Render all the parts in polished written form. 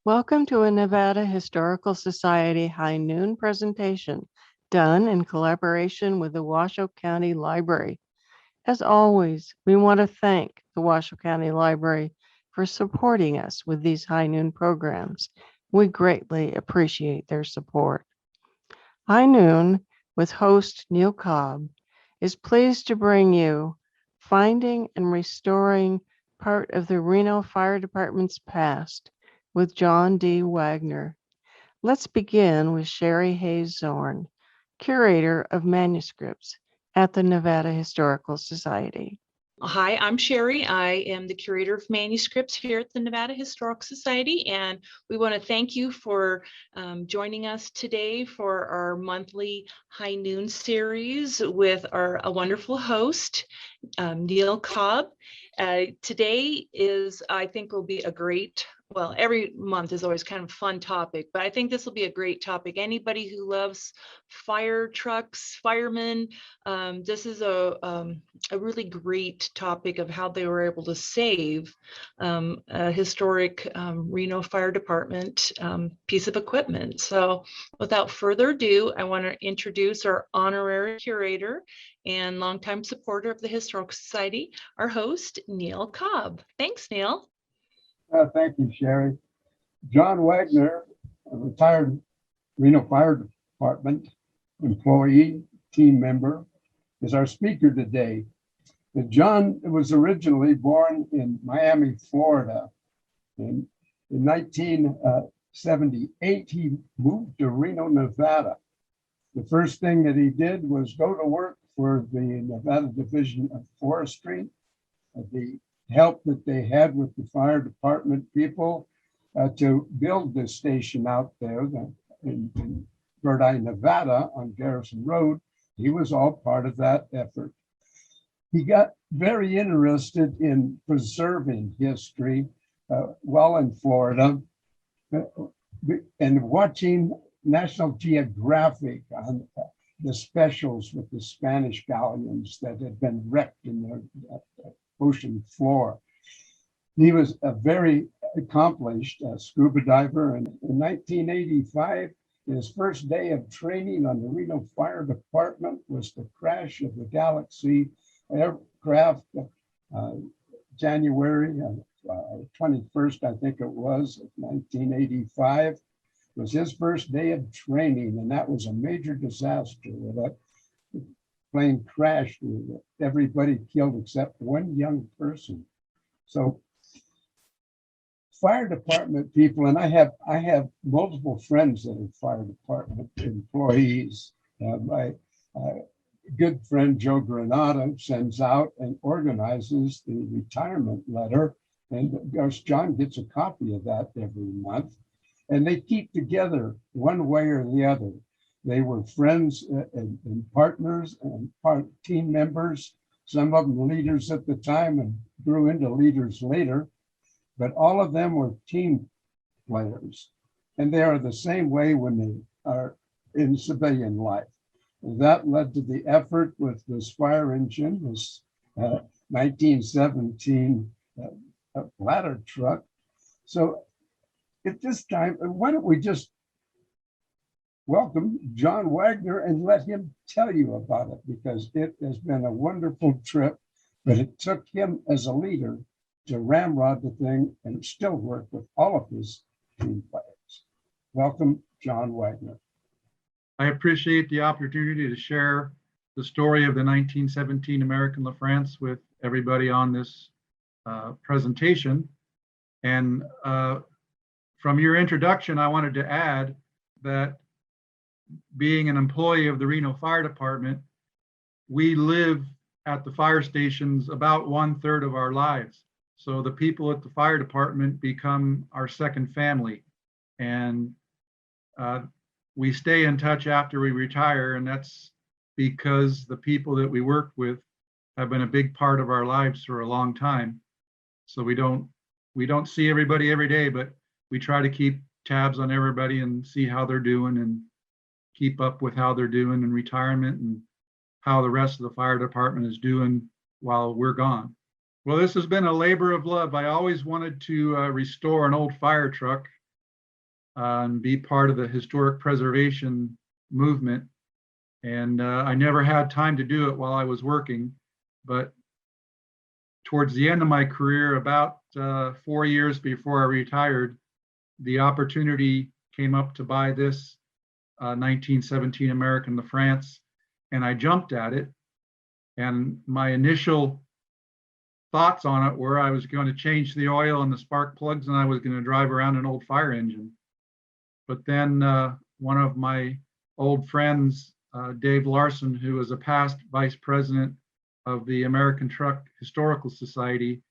Welcome to a Nevada Historical Society High Noon presentation done in collaboration with the Washoe County Library. As always, we want to thank the Washoe County Library for supporting us with these High Noon programs. We greatly appreciate their support. High Noon with host Neal Cobb is pleased to bring you Finding and Restoring part of the Reno Fire Department's past with Jon D. Wagner. Let's begin with Sherry Hayes Zorn, Curator of Manuscripts at the Nevada Historical Society. Hi, I'm Sherry. I am the Curator of Manuscripts here at the Nevada Historical Society, and we want to thank you for joining us today for our monthly High Noon series with a wonderful host, Neal Cobb. Today I think, will be a great, well, every month is always kind of a fun topic, but I think this will be a great topic. Anybody who loves fire trucks, firemen, this is a really great topic of how they were able to save a historic Reno Fire Department piece of equipment. So without further ado, I want to introduce our honorary curator and longtime supporter of the Historical Society, our host, Neal Cobb. Thanks, Neal. Thank you, Sherry. Jon Wagner, a retired Reno Fire Department employee, team member, is our speaker today. Jon was originally born in Miami, Florida. In 1978, he moved to Reno, Nevada. The first thing that he did was go to work for the Nevada Division of Forestry. The help that they had with the fire department people to build this station out there in Verdi, Nevada on Garrison Road. He was all part of that effort. He got very interested in preserving history while in Florida and watching National Geographic on the specials with the Spanish galleons that had been wrecked in the ocean floor. He was a very accomplished scuba diver, and in 1985, his first day of training on the Reno Fire Department was the crash of the Galaxy aircraft, January 21st, I think it was, of 1985. It was his first day of training, and that was a major disaster. That plane crashed with everybody killed except one young person. So fire department people, and I have multiple friends that are fire department employees. My good friend Joe Granata sends out and organizes the retirement letter, and of course Jon gets a copy of that every month, and they keep together one way or the other. They were friends and partners and team members, some of them leaders at the time and grew into leaders later, but all of them were team players. And they are the same way when they are in civilian life. And that led to the effort with this fire engine, this 1917 ladder truck. So at this time, why don't we just welcome Jon Wagner and let him tell you about it, because it has been a wonderful trip, but it took him as a leader to ramrod the thing and still work with all of his team players. Welcome, Jon Wagner. I appreciate the opportunity to share the story of the 1917 American LaFrance with everybody on this presentation. And from your introduction, I wanted to add that being an employee of the Reno Fire Department, we live at the fire stations about 1/3 of our lives. So the people at the fire department become our second family. And we stay in touch after we retire, and that's because the people that we work with have been a big part of our lives for a long time. So we don't see everybody every day, but we try to keep tabs on everybody and see how they're doing and keep up with how they're doing in retirement and how the rest of the fire department is doing while we're gone. Well, this has been a labor of love. I always wanted to restore an old fire truck. and be part of the historic preservation movement. And I never had time to do it while I was working, but towards the end of my career, about 4 years before I retired, the opportunity came up to buy this 1917 American LaFrance, and I jumped at it. And my initial thoughts on it were I was going to change the oil and the spark plugs, and I was going to drive around an old fire engine. But then one of my old friends, Dave Larson, who was a past vice president of the American Truck Historical Society,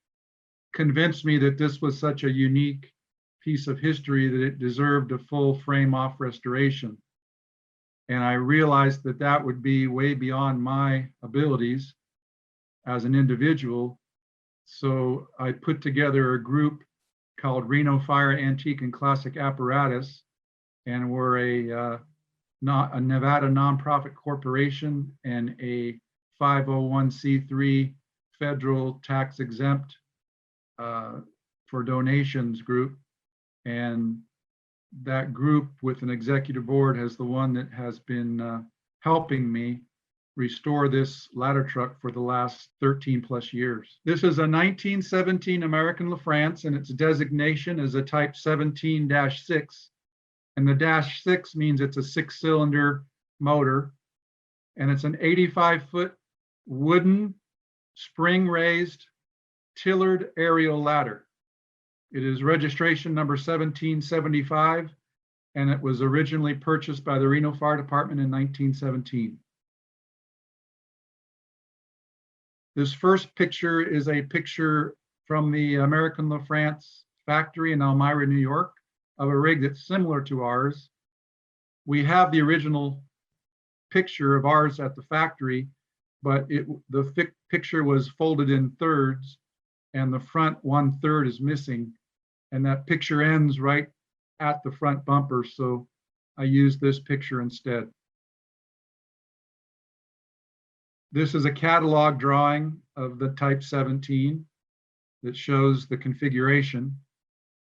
convinced me that this was such a unique piece of history that it deserved a full frame-off restoration. And I realized that that would be way beyond my abilities as an individual. So I put together a group called Reno Fire Antique and Classic Apparatus, and we're a Nevada nonprofit corporation and a 501c3 federal tax exempt for donations group. And that group with an executive board has the one that has been helping me restore this ladder truck for the last 13 plus years. This is a 1917 American LaFrance, and its designation is a type 17-6. And the -6 means it's a 6-cylinder motor, and it's an 85-foot wooden spring-raised tillered aerial ladder. It is registration number 1775, and it was originally purchased by the Reno Fire Department in 1917. This first picture is a picture from the American LaFrance factory in Elmira, New York, of a rig that's similar to ours. We have the original picture of ours at the factory, but the picture was folded in thirds, and the front 1/3 is missing, and that picture ends right at the front bumper, so I used this picture instead. This is a catalog drawing of the Type 17 that shows the configuration.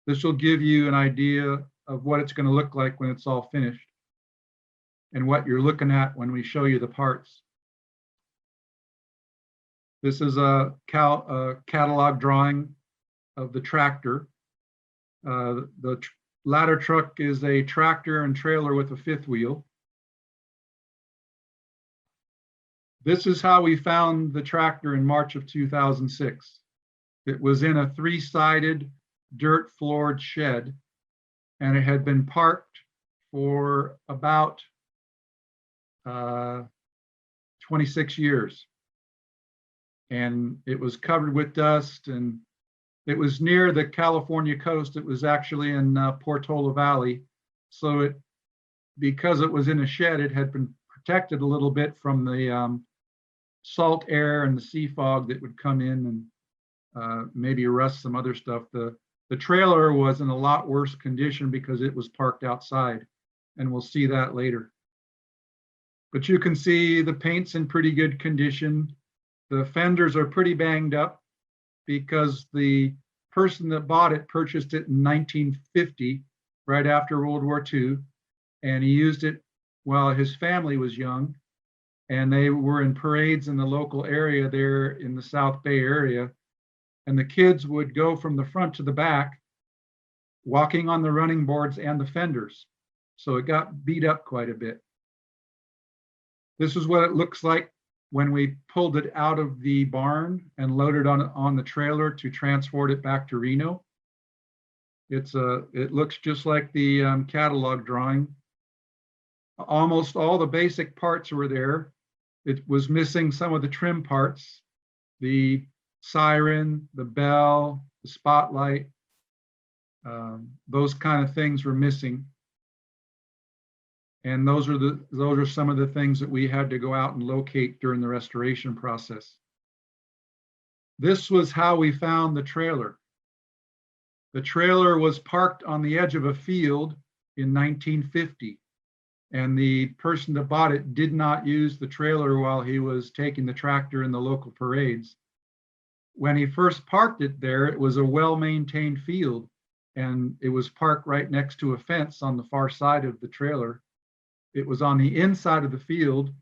This will give you an idea of what it's going to look like when it's all finished and what you're looking at when we show you the parts. This is a catalog drawing of the tractor. The ladder truck is a tractor and trailer with a fifth wheel. This is how we found the tractor in March of 2006. It was in a 3-sided dirt floored shed, and it had been parked for about 26 years. And it was covered with dust, and it was near the California coast. It was actually in Portola Valley. So because it was in a shed, it had been protected a little bit from the salt air and the sea fog that would come in and maybe rust some other stuff. The trailer was in a lot worse condition because it was parked outside, and we'll see that later. But you can see the paint's in pretty good condition. The fenders are pretty banged up because the person that bought it purchased it in 1950, right after World War II, and he used it while his family was young, and they were in parades in the local area there in the South Bay area, and the kids would go from the front to the back, walking on the running boards and the fenders. So it got beat up quite a bit. This is what it looks like when we pulled it out of the barn and loaded on the trailer to transport it back to Reno. It looks just like the catalog drawing. Almost all the basic parts were there. It was missing some of the trim parts, the siren, the bell, the spotlight, those kind of things were missing. And those are some of the things that we had to go out and locate during the restoration process. This was how we found the trailer. The trailer was parked on the edge of a field in 1950, and the person that bought it did not use the trailer while he was taking the tractor in the local parades. When he first parked it there, it was a well-maintained field, and it was parked right next to a fence on the far side of the trailer. It was on the inside of the field,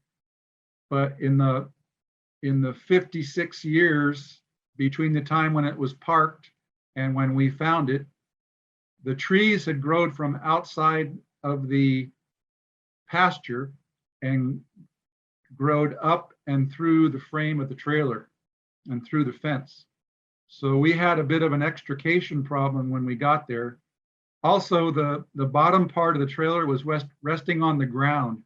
but in the 56 years between the time when it was parked and when we found it, the trees had grown from outside of the pasture and growed up and through the frame of the trailer and through the fence. So we had a bit of an extrication problem when we got there. Also, the bottom part of the trailer was resting on the ground.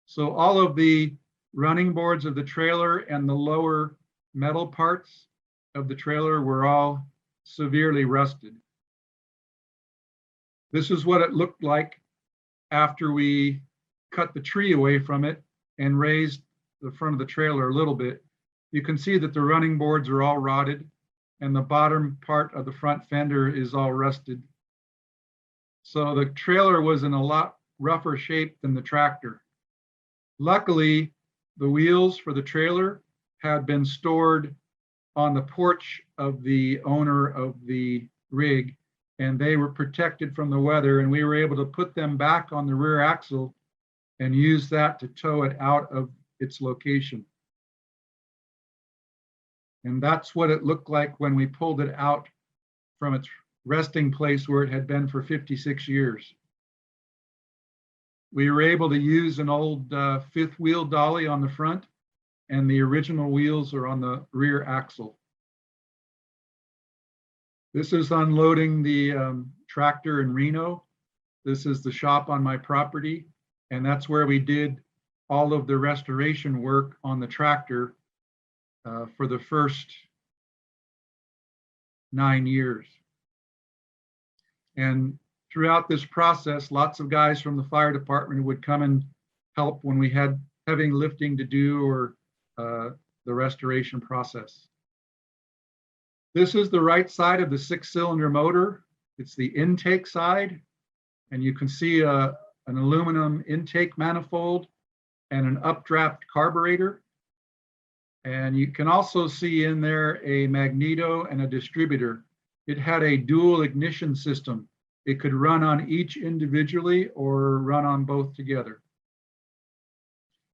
So all of the running boards of the trailer and the lower metal parts of the trailer were all severely rusted. This is what it looked like after we cut the tree away from it and raised the front of the trailer a little bit. You can see that the running boards are all rotted and the bottom part of the front fender is all rusted. So the trailer was in a lot rougher shape than the tractor. Luckily, the wheels for the trailer had been stored on the porch of the owner of the rig, and they were protected from the weather, and we were able to put them back on the rear axle and use that to tow it out of its location. And that's what it looked like when we pulled it out from its resting place where it had been for 56 years. We were able to use an old fifth wheel dolly on the front, and the original wheels are on the rear axle. This is unloading the tractor in Reno. This is the shop on my property, and that's where we did all of the restoration work on the tractor for the first 9 years. And throughout this process, lots of guys from the fire department would come and help when we had heavy lifting to do or the restoration process. This is the right side of the 6-cylinder motor. It's the intake side, and you can see an aluminum intake manifold and an updraft carburetor. And you can also see in there a magneto and a distributor. It had a dual ignition system. It could run on each individually or run on both together.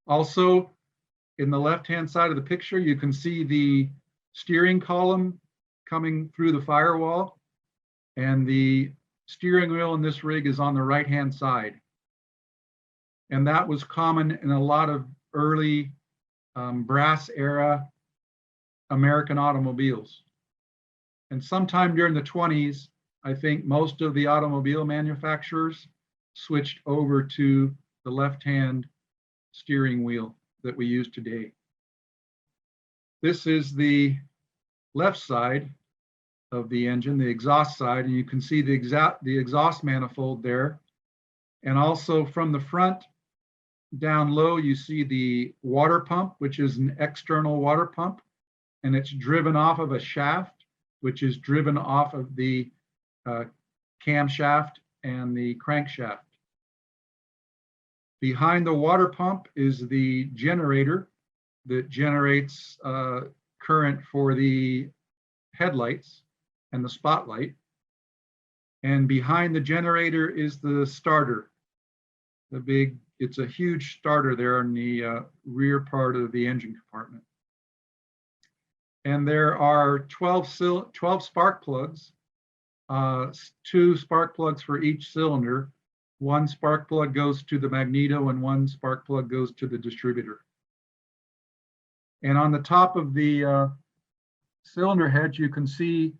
Also, in the left-hand side of the picture, you can see the steering column coming through the firewall, and the steering wheel in this rig is on the right-hand side. And that was common in a lot of early brass era American automobiles. And sometime during the 20s, I think most of the automobile manufacturers switched over to the left-hand steering wheel that we use today. This is the left side of the engine, the exhaust side, and you can see the exhaust manifold there. And also from the front down low, you see the water pump, which is an external water pump, and it's driven off of a shaft, which is driven off of the camshaft and the crankshaft. Behind the water pump is the generator that generates current for the headlights and the spotlight. And behind the generator is the starter. It's a huge starter there in the rear part of the engine compartment. And there are 12 spark plugs, 2 spark plugs for each cylinder. 1 spark plug goes to the magneto and 1 spark plug goes to the distributor. And on the top of the cylinder heads, you can see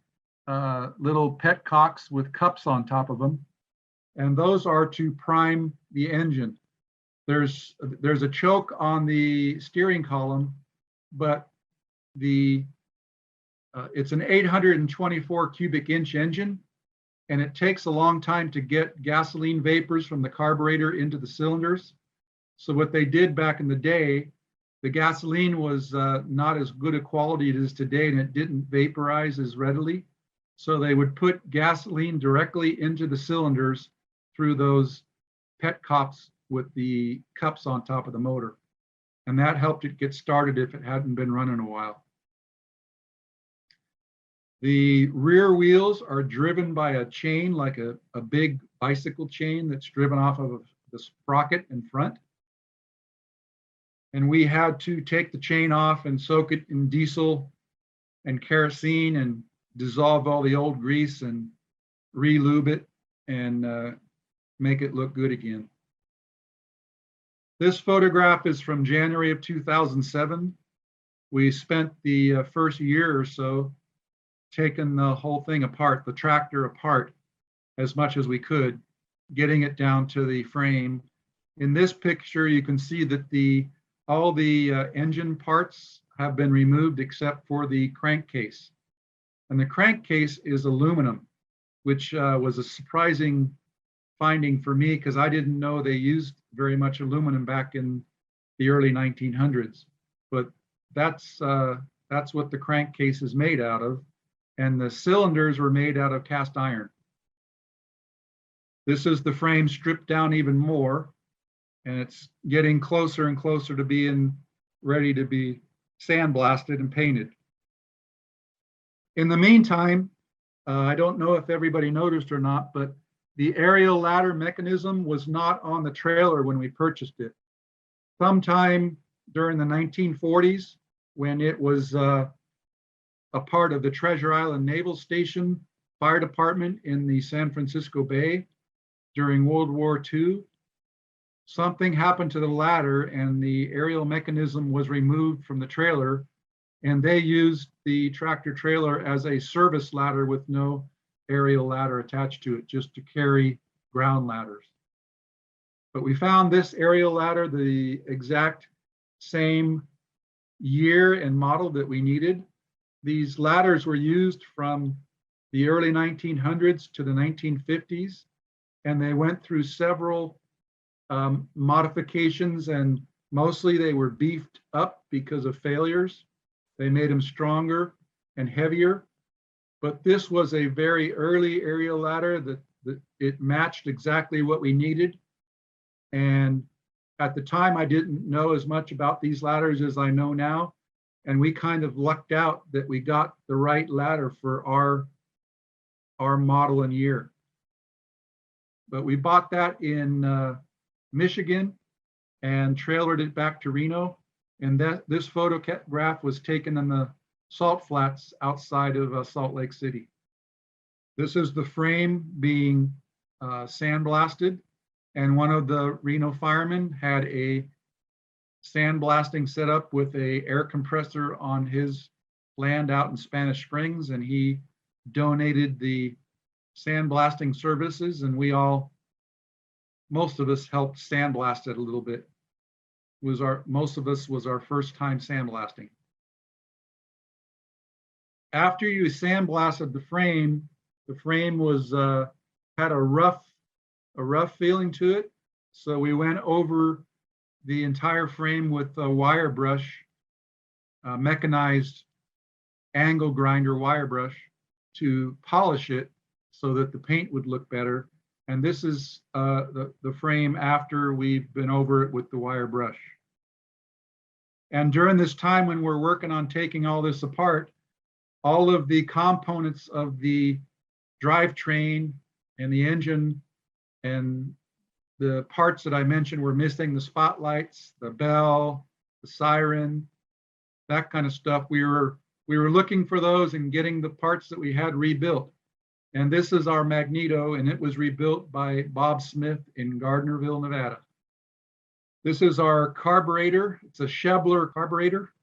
little petcocks with cups on top of them. And those are to prime the engine. There's a choke on the steering column, but it's an 824 cubic inch engine, and it takes a long time to get gasoline vapors from the carburetor into the cylinders. So what they did back in the day, the gasoline was not as good a quality as it is today, and it didn't vaporize as readily. So they would put gasoline directly into the cylinders through those petcocks with the cups on top of the motor. And that helped it get started if it hadn't been running a while. The rear wheels are driven by a chain, like a big bicycle chain that's driven off of the sprocket in front. And we had to take the chain off and soak it in diesel and kerosene and dissolve all the old grease and re-lube it and make it look good again. This photograph is from January of 2007. We spent the first year or so taking the whole thing apart, the tractor apart as much as we could, getting it down to the frame. In this picture, you can see that all the engine parts have been removed except for the crankcase. And the crankcase is aluminum, which was a surprising finding for me because I didn't know they used very much aluminum back in the early 1900s. But that's what the crankcase is made out of. And the cylinders were made out of cast iron. This is the frame stripped down even more, and it's getting closer and closer to being ready to be sandblasted and painted. In the meantime, I don't know if everybody noticed or not, but the aerial ladder mechanism was not on the trailer when we purchased it. Sometime during the 1940s, when it was a part of the Treasure Island Naval Station Fire Department in the San Francisco Bay during World War II, something happened to the ladder and the aerial mechanism was removed from the trailer, and they used the tractor trailer as a service ladder with no aerial ladder attached to it, just to carry ground ladders. But we found this aerial ladder the exact same year and model that we needed. These ladders were used from the early 1900s to the 1950s, and they went through several modifications, and mostly they were beefed up because of failures. They made them stronger and heavier, but this was a very early aerial ladder that it matched exactly what we needed. And at the time, I didn't know as much about these ladders as I know now. And we kind of lucked out that we got the right ladder for our model and year. But we bought that in Michigan and trailered it back to Reno. And this photograph was taken in the salt flats outside of Salt Lake City. This is the frame being sandblasted. And one of the Reno firemen had a sandblasting setup with a air compressor on his land out in Spanish Springs, and he donated the sandblasting services, and most of us helped sandblast it a little bit. Most of us was our first time sandblasting. After you sandblasted the frame was had a rough feeling to it. So we went over the entire frame with a wire brush, mechanized angle grinder wire brush, to polish it so that the paint would look better. And this is the frame after we've been over it with the wire brush. And during this time when we're working on taking all this apart, all of the components of the drivetrain and the engine and the parts that I mentioned were missing: the spotlights, the bell, the siren, that kind of stuff. We were looking for those and getting the parts that we had rebuilt. And this is our magneto, and it was rebuilt by Bob Smith in Gardnerville, Nevada. This is our carburetor. It's a Schebler carburetor.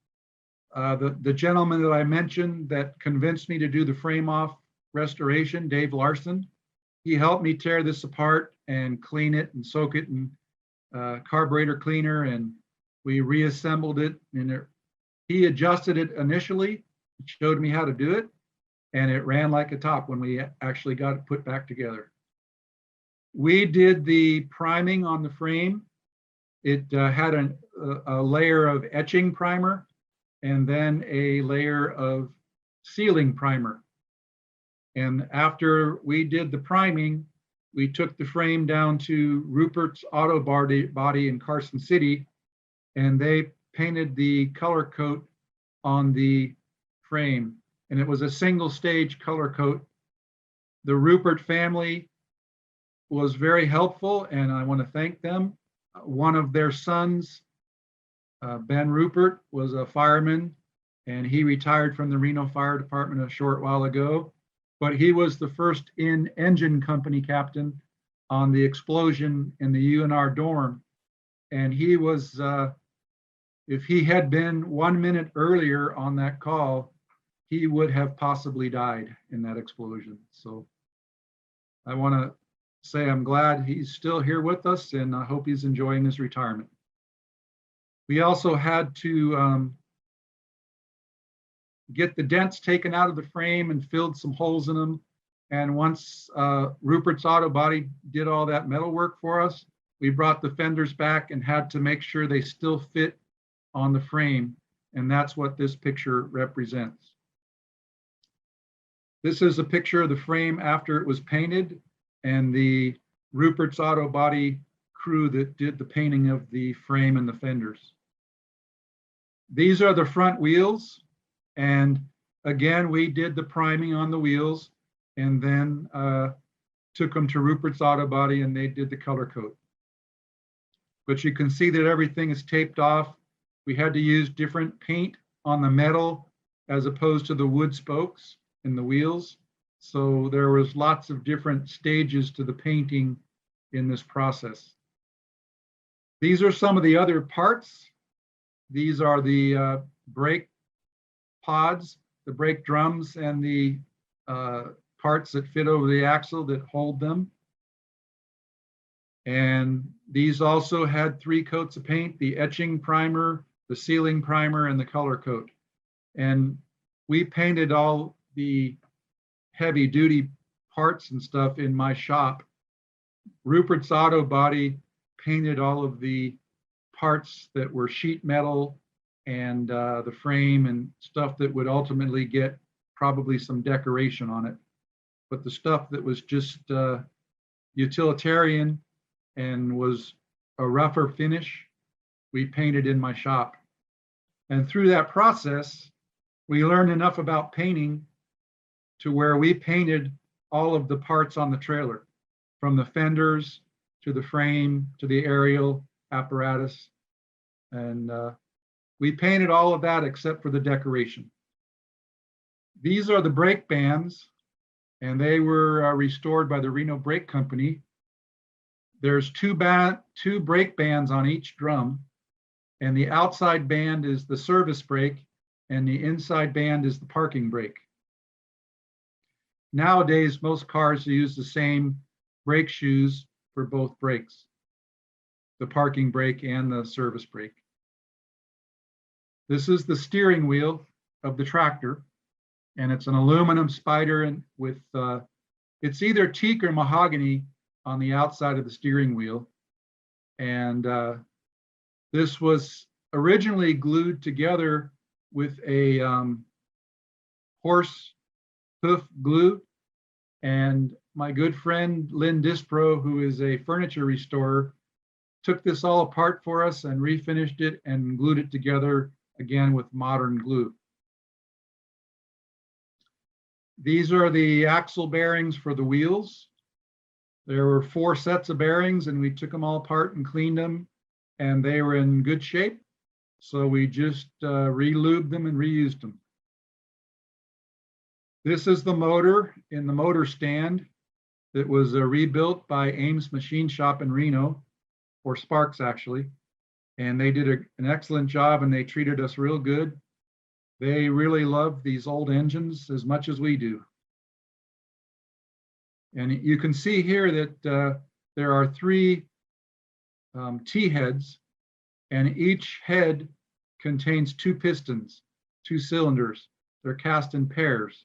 The gentleman that I mentioned that convinced me to do the frame off restoration, Dave Larson, he helped me tear this apart and clean it and soak it in carburetor cleaner, and we reassembled it. And he adjusted it initially, showed me how to do it, and it ran like a top when we actually got it put back together. We did the priming on the frame. It had a layer of etching primer and then a layer of sealing primer. And after we did the priming, we took the frame down to Rupert's Auto Body in Carson City, and they painted the color coat on the frame. and it was a single stage color coat. The Rupert family was very helpful, and I want to thank them. One of their sons, Ben Rupert, was a fireman, and he retired from the Reno Fire Department a short while ago. But he was the first engine company captain on the explosion in the UNR dorm. And he was, if he had been 1 minute earlier on that call, he would have possibly died in that explosion. So I want to say I'm glad he's still here with us, and I hope he's enjoying his retirement. We also had to get the dents taken out of the frame and filled some holes in them. And once Rupert's Auto Body did all that metal work for us, we brought the fenders back and had to make sure they still fit on the frame. And that's what this picture represents. This is a picture of the frame after it was painted, and the Rupert's Auto Body crew that did the painting of the frame and the fenders. These are the front wheels. And again, we did the priming on the wheels and then took them to Rupert's Auto Body, and they did the color coat. But you can see that everything is taped off. We had to use different paint on the metal as opposed to the wood spokes in the wheels. So there was lots of different stages to the painting in this process. These are some of the other parts. These are the brake pods, the brake drums, and the parts that fit over the axle that hold them. And these also had 3 coats of paint: the etching primer, the sealing primer, and the color coat. And we painted all the heavy duty parts and stuff in my shop. Rupert's Auto Body painted all of the parts that were sheet metal and the frame and stuff that would ultimately get probably some decoration on it. But the stuff that was just utilitarian and was a rougher finish, we painted in my shop. And through that process, we learned enough about painting to where we painted all of the parts on the trailer, from the fenders to the frame to the aerial apparatus. And we painted all of that except for the decoration. These are the brake bands, and they were restored by the Reno Brake Company. There's two brake bands on each drum, and the outside band is the service brake, and the inside band is the parking brake. Nowadays, most cars use the same brake shoes for both brakes, the parking brake and the service brake. This is the steering wheel of the tractor, and it's an aluminum spider and with, it's either teak or mahogany on the outside of the steering wheel. And this was originally glued together with a horse hoof glue. And my good friend, Lynn Dispro, who is a furniture restorer, took this all apart for us and refinished it and glued it together again with modern glue. These are the axle bearings for the wheels. There were 4 sets of bearings, and we took them all apart and cleaned them, and they were in good shape. So we just re-lubed them and reused them. This is the motor in the motor stand that was rebuilt by Ames Machine Shop in Reno, or Sparks actually. And they did an excellent job, and they treated us real good. They really love these old engines as much as we do. And you can see here that there are 3 T-heads, and each head contains 2 pistons, 2 cylinders. They're cast in pairs.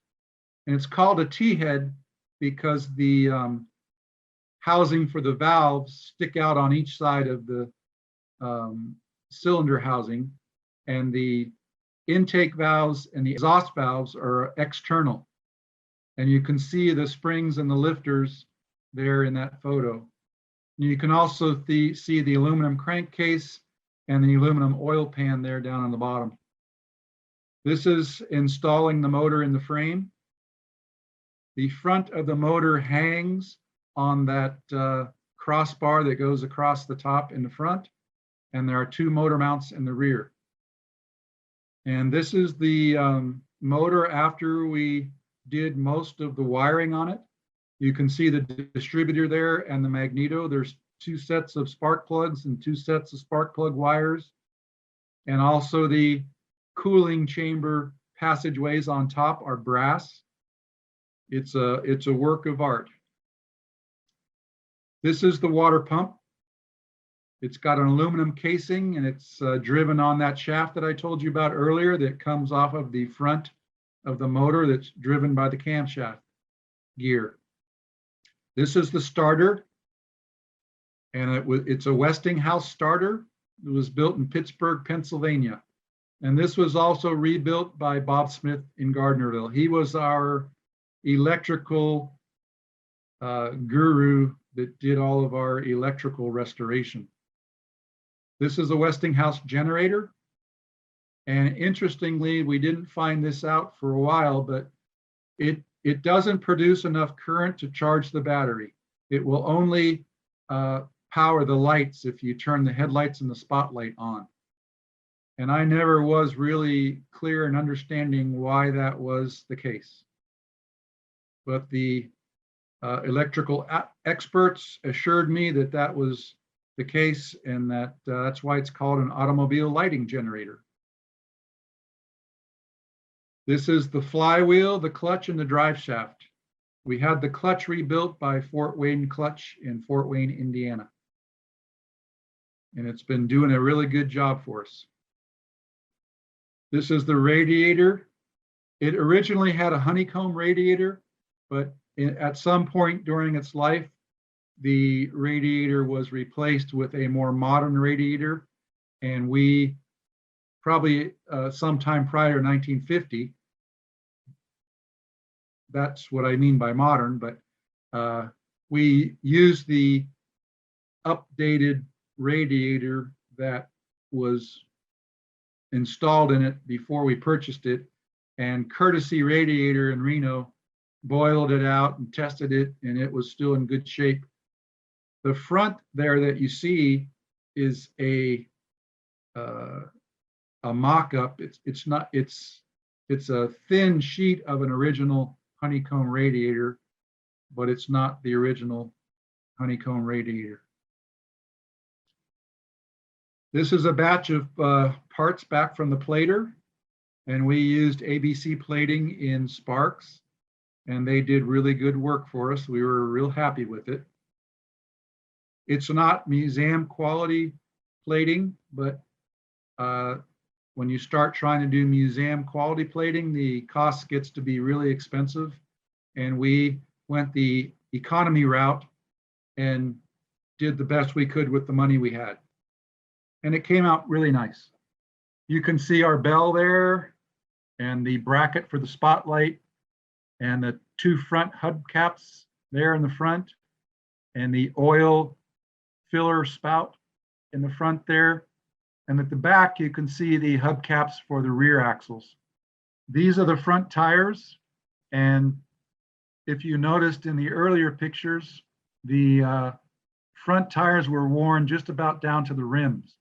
And it's called a T-head because the housing for the valves stick out on each side of the cylinder housing, and the intake valves and the exhaust valves are external. And you can see the springs and the lifters there in that photo. You can also see the aluminum crankcase and the aluminum oil pan there down on the bottom. This is installing the motor in the frame. The front of the motor hangs on that crossbar that goes across the top in the front, and there are 2 motor mounts in the rear. And this is the motor after we did most of the wiring on it. You can see the distributor there and the magneto. There's 2 sets of spark plugs and 2 sets of spark plug wires, and also the cooling chamber passageways on top are brass. It's a work of art. This is the water pump. It's got an aluminum casing, and it's driven on that shaft that I told you about earlier that comes off of the front of the motor that's driven by the camshaft gear. This is the starter, and it's a Westinghouse starter. It was built in Pittsburgh, Pennsylvania. And this was also rebuilt by Bob Smith in Gardnerville. He was our electrical guru that did all of our electrical restoration. This is a Westinghouse generator. And interestingly, we didn't find this out for a while, but it doesn't produce enough current to charge the battery. It will only power the lights if you turn the headlights and the spotlight on. And I never was really clear in understanding why that was the case. But the electrical experts assured me that that was the case, and that that's why it's called an automobile lighting generator. This is the flywheel, the clutch, and the drive shaft. We had the clutch rebuilt by Fort Wayne Clutch in Fort Wayne, Indiana. And it's been doing a really good job for us. This is the radiator. It originally had a honeycomb radiator, but at some point during its life, the radiator was replaced with a more modern radiator. And we probably sometime prior to 1950, that's what I mean by modern, but we used the updated radiator that was installed in it before we purchased it. And Courtesy Radiator in Reno boiled it out and tested it, and it was still in good shape. The front there that you see is a mock-up. It's a thin sheet of an original honeycomb radiator, but it's not the original honeycomb radiator. This is a batch of parts back from the plater, and we used ABC plating in Sparks, and they did really good work for us. We were real happy with it. It's not museum quality plating, but when you start trying to do museum quality plating, the cost gets to be really expensive. And we went the economy route and did the best we could with the money we had. And it came out really nice. You can see our bell there and the bracket for the spotlight and the 2 front hubcaps there in the front and the oil filler spout in the front there. And at the back, you can see the hubcaps for the rear axles. These are the front tires. And if you noticed in the earlier pictures, the front tires were worn just about down to the rims.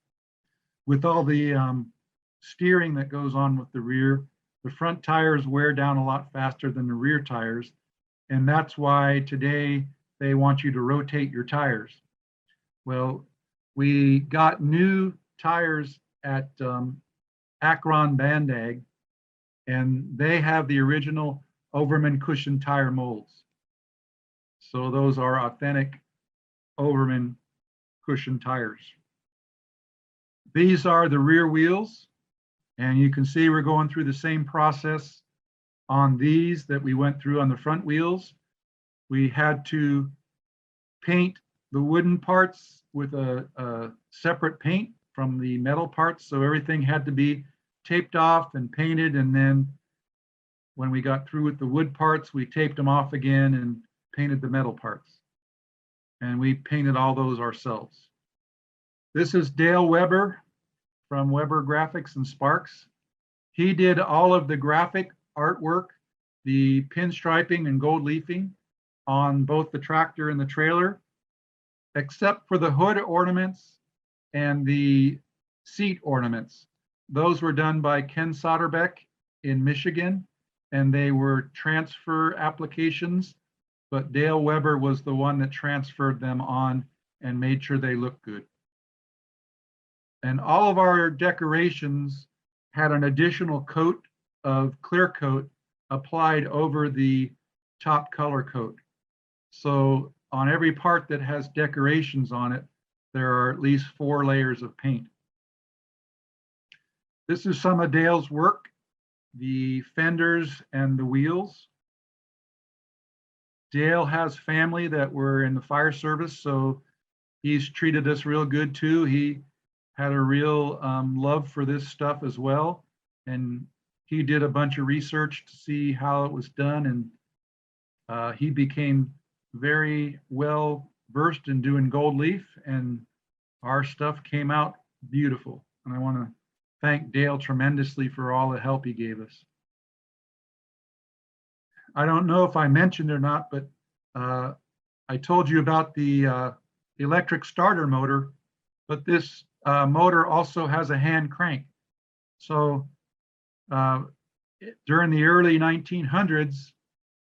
With all the steering that goes on with the rear, the front tires wear down a lot faster than the rear tires. And that's why today they want you to rotate your tires. Well, we got new tires at Akron Bandag, and they have the original Overman cushion tire molds. So those are authentic Overman cushion tires. These are the rear wheels, and you can see we're going through the same process on these that we went through on the front wheels. We had to paint the wooden parts with a separate paint from the metal parts, so everything had to be taped off and painted, and then when we got through with the wood parts, we taped them off again and painted the metal parts. And we painted all those ourselves. This is Dale Weber from Weber Graphics and Sparks. He did all of the graphic artwork, the pinstriping and gold leafing on both the tractor and the trailer, except for the hood ornaments and the seat ornaments. Those were done by Ken Soderbeck in Michigan, and they were transfer applications, but Dale Weber was the one that transferred them on and made sure they looked good. And all of our decorations had an additional coat of clear coat applied over the top color coat. So on every part that has decorations on it, there are at least 4 layers of paint. This is some of Dale's work, the fenders and the wheels. Dale has family that were in the fire service, so he's treated us real good too. He had a real love for this stuff as well. And he did a bunch of research to see how it was done. And he became very well versed in doing gold leaf, and our stuff came out beautiful. And I want to thank Dale tremendously for all the help he gave us. I don't know if I mentioned or not, but I told you about the electric starter motor, but this motor also has a hand crank. So during the early 1900s,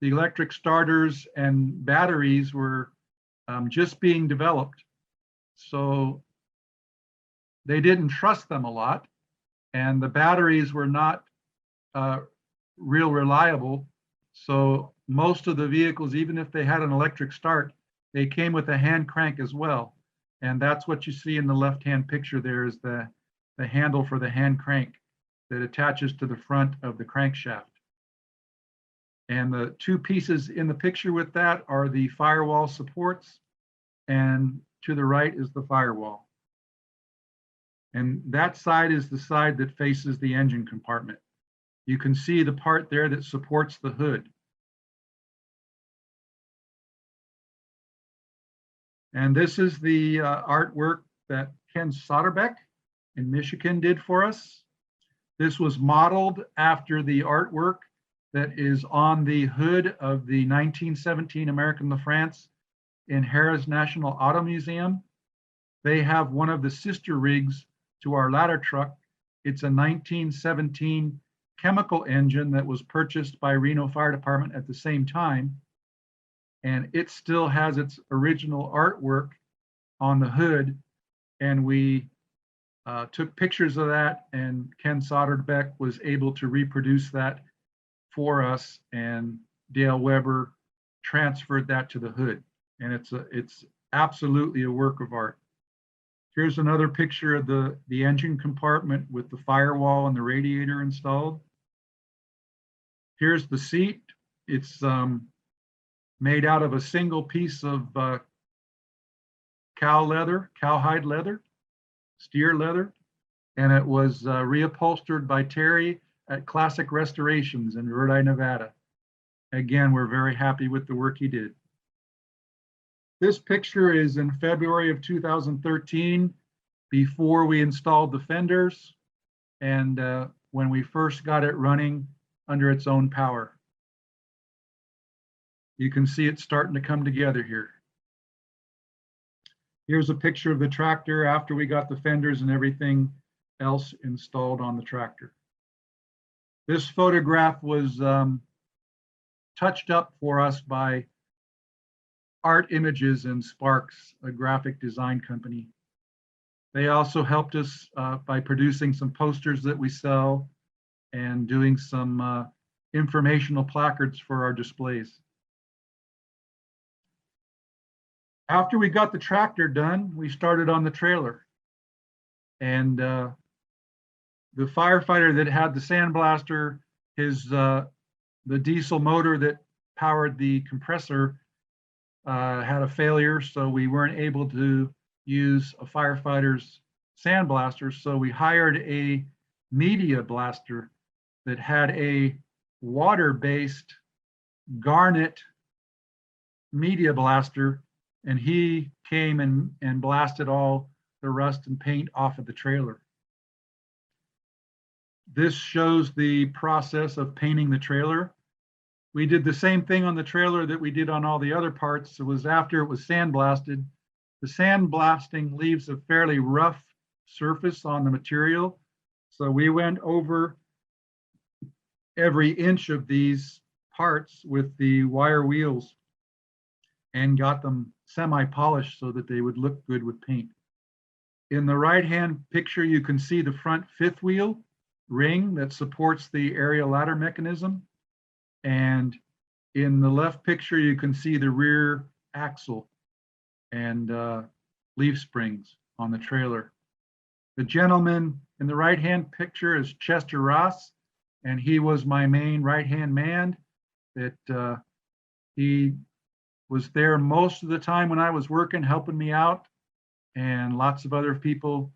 the electric starters and batteries were just being developed. So they didn't trust them a lot, and the batteries were not real reliable. So most of the vehicles, even if they had an electric start, they came with a hand crank as well. And that's what you see in the left-hand picture there is the handle for the hand crank that attaches to the front of the crankshaft. And the 2 pieces in the picture with that are the firewall supports, and to the right is the firewall. And that side is the side that faces the engine compartment. You can see the part there that supports the hood. And this is the artwork that Ken Soderbeck in Michigan did for us. This was modeled after the artwork that is on the hood of the 1917 American LaFrance in Harrah's National Auto Museum. They have one of the sister rigs to our ladder truck. It's a 1917 chemical engine that was purchased by Reno Fire Department at the same time. And it still has its original artwork on the hood. And we took pictures of that, and Ken Soderbeck was able to reproduce that for us, and Dale Weber transferred that to the hood. And it's absolutely a work of art. Here's another picture of the engine compartment with the firewall and the radiator installed. Here's the seat. It's made out of a single piece of cowhide leather, steer leather, and it was reupholstered by Terry at Classic Restorations in Riverside, Nevada. Again, we're very happy with the work he did. This picture is in February of 2013, before we installed the fenders and when we first got it running under its own power. You can see it starting to come together here. Here's a picture of the tractor after we got the fenders and everything else installed on the tractor. This photograph was touched up for us by Art Images and Sparks, a graphic design company. They also helped us by producing some posters that we sell and doing some informational placards for our displays. After we got the tractor done, we started on the trailer. And the firefighter that had the sandblaster, the diesel motor that powered the compressor had a failure, so we weren't able to use a firefighter's sandblaster. So we hired a media blaster that had a water-based garnet media blaster, and he came and blasted all the rust and paint off of the trailer. This shows the process of painting the trailer. We did the same thing on the trailer that we did on all the other parts. It was after it was sandblasted. The sandblasting leaves a fairly rough surface on the material. So we went over every inch of these parts with the wire wheels and got them semi-polished so that they would look good with paint. In the right-hand picture, you can see the front fifth wheel ring that supports the aerial ladder mechanism. And in the left picture, you can see the rear axle and leaf springs on the trailer. The gentleman in the right-hand picture is Chester Ross, and he was my main right-hand man. That he was there most of the time when I was working, helping me out, and lots of other people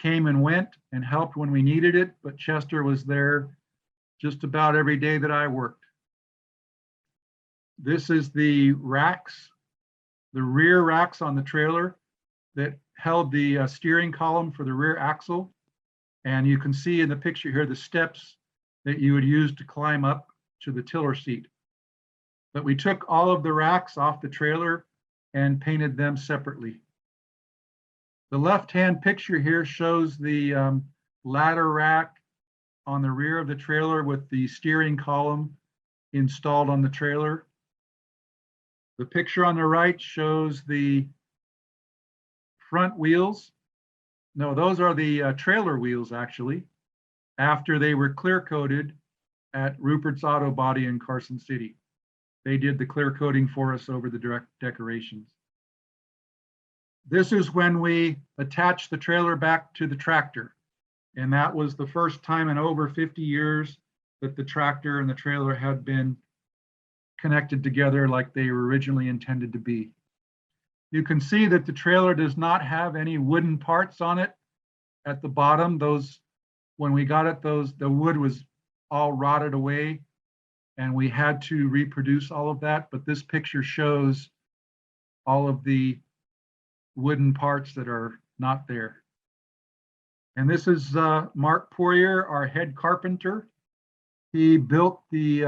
came and went and helped when we needed it, but Chester was there just about every day that I worked. This is the racks, the rear racks on the trailer that held the steering column for the rear axle. And you can see in the picture here the steps that you would use to climb up to the tiller seat. But we took all of the racks off the trailer and painted them separately. The left-hand picture here shows the ladder rack on the rear of the trailer with the steering column installed on the trailer. The picture on the right shows the front wheels. No, those are the trailer wheels, actually, after they were clear coated at Rupert's Auto Body in Carson City. They did the clear coating for us over the direct decorations. This is when we attached the trailer back to the tractor. And that was the first time in over 50 years that the tractor and the trailer had been connected together like they were originally intended to be. You can see that the trailer does not have any wooden parts on it at the bottom. Those, when we got it, the wood was all rotted away and we had to reproduce all of that. But this picture shows all of the wooden parts that are not there. And this is Mark Poirier, our head carpenter. He built the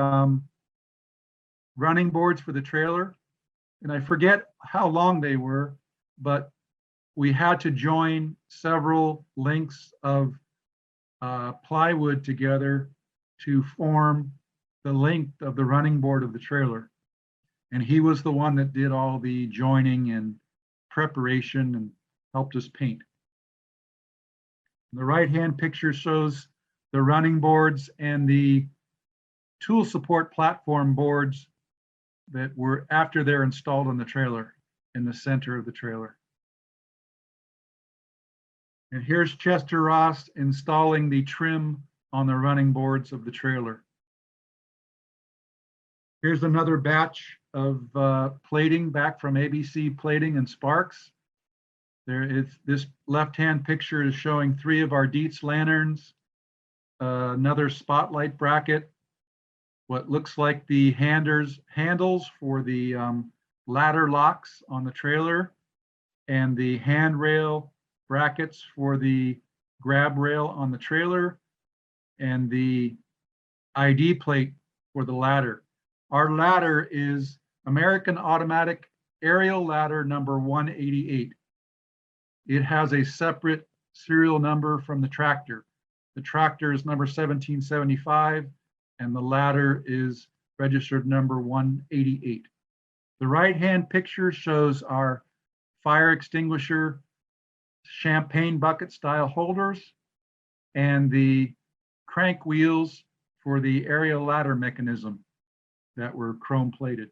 running boards for the trailer. And I forget how long they were, but we had to join several lengths of plywood together to form the length of the running board of the trailer. And he was the one that did all the joining and preparation and helped us paint. The right-hand picture shows the running boards and the tool support platform boards that were after they're installed on the trailer in the center of the trailer. And here's Chester Ross installing the trim on the running boards of the trailer. Here's another batch of plating back from ABC Plating and Sparks. There is this left-hand picture is showing 3 of our Dietz lanterns, another spotlight bracket, what looks like the handles for the ladder locks on the trailer, and the handrail brackets for the grab rail on the trailer, and the ID plate for the ladder. Our ladder is American Automatic Aerial Ladder number 188. It has a separate serial number from the tractor. The tractor is number 1775, and the ladder is registered number 188. The right-hand picture shows our fire extinguisher champagne bucket style holders and the crank wheels for the aerial ladder mechanism that were chrome plated.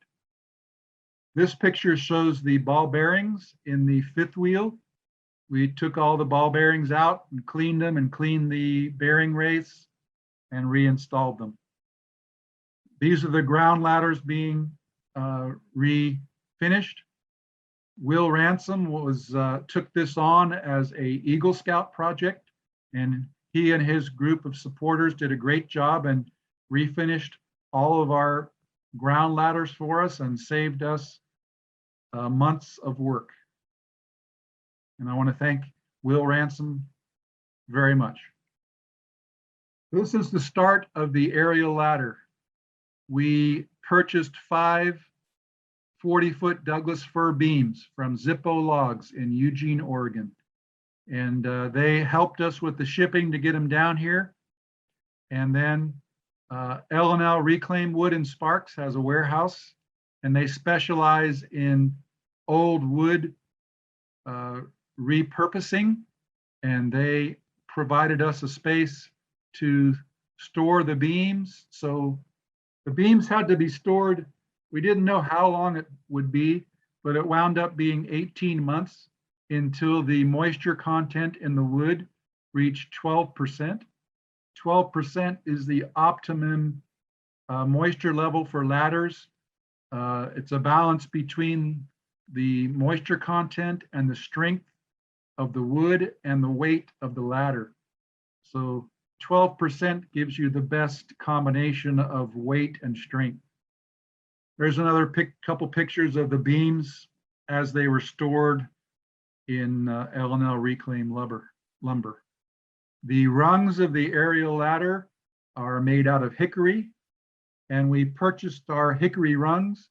This picture shows the ball bearings in the 5th wheel. We took all the ball bearings out and cleaned them and cleaned the bearing race and reinstalled them. These are the ground ladders being refinished. Will Ransom took this on as a Eagle Scout project, and he and his group of supporters did a great job and refinished all of our ground ladders for us and saved us months of work. And I want to thank Will Ransom very much. This is the start of the aerial ladder. We purchased 5 40-foot Douglas fir beams from Zippo Logs in Eugene, Oregon. And they helped us with the shipping to get them down here. And then L&L Reclaimed Wood and Sparks has a warehouse, and they specialize in old wood repurposing. And they provided us a space to store the beams. So the beams had to be stored. We didn't know how long it would be, but it wound up being 18 months until the moisture content in the wood reached 12%. 12% is the optimum moisture level for ladders. It's a balance between the moisture content and the strength of the wood and the weight of the ladder. So 12% gives you the best combination of weight and strength. There's another couple pictures of the beams as they were stored in L&L Reclaimed lumber. The rungs of the aerial ladder are made out of hickory, and we purchased our hickory rungs